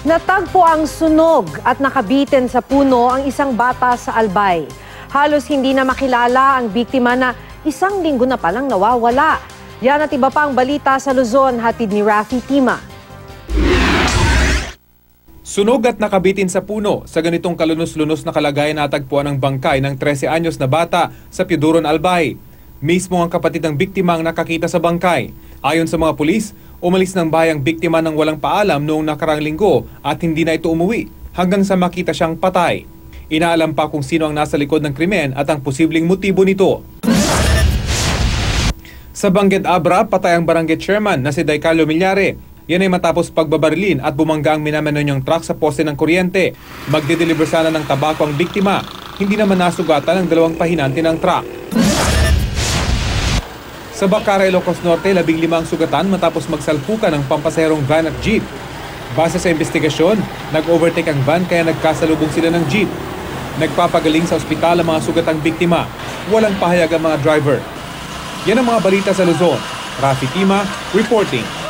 Natagpo ang sunog at nakabitin sa puno ang isang bata sa Albay. Halos hindi na makilala ang biktima na isang linggo na palang nawawala. Yan at iba pang balita sa Luzon, hatid ni Rafi Tima. Sunog at nakabitin sa puno. Sa ganitong kalunos-lunos na kalagayan natagpuan ang bangkay ng 13 anyos na bata sa Piuduron, Albay. Mismo ang kapatid ng biktima ang nakakita sa bangkay. Ayon sa mga pulis, umalis ng bahay ang biktima ng walang paalam noong nakarang linggo at hindi na ito umuwi hanggang sa makita siyang patay. Inaalam pa kung sino ang nasa likod ng krimen at ang posibleng motibo nito. Sa Bangged Abra, patay ang barangay chairman na si Daicalo Milyare. Yan ay matapos pagbabarilin at bumangga ang minamano niyang truck sa poste ng kuryente. Magde-deliver sana ng tabako ang biktima. Hindi naman nasugatan ang dalawang pahinante ng truck. Sa Bacara, Ilocos Norte, 15 ang sugatan matapos magsalpukan ng pampasaherong van at jeep. Base sa investigasyon, nag-overtake ang van kaya nagkasalubong sila ng jeep. Nagpapagaling sa ospital ang mga sugatang biktima. Walang pahayag ang mga driver. Yan ang mga balita sa Luzon. Rafi Tima, reporting.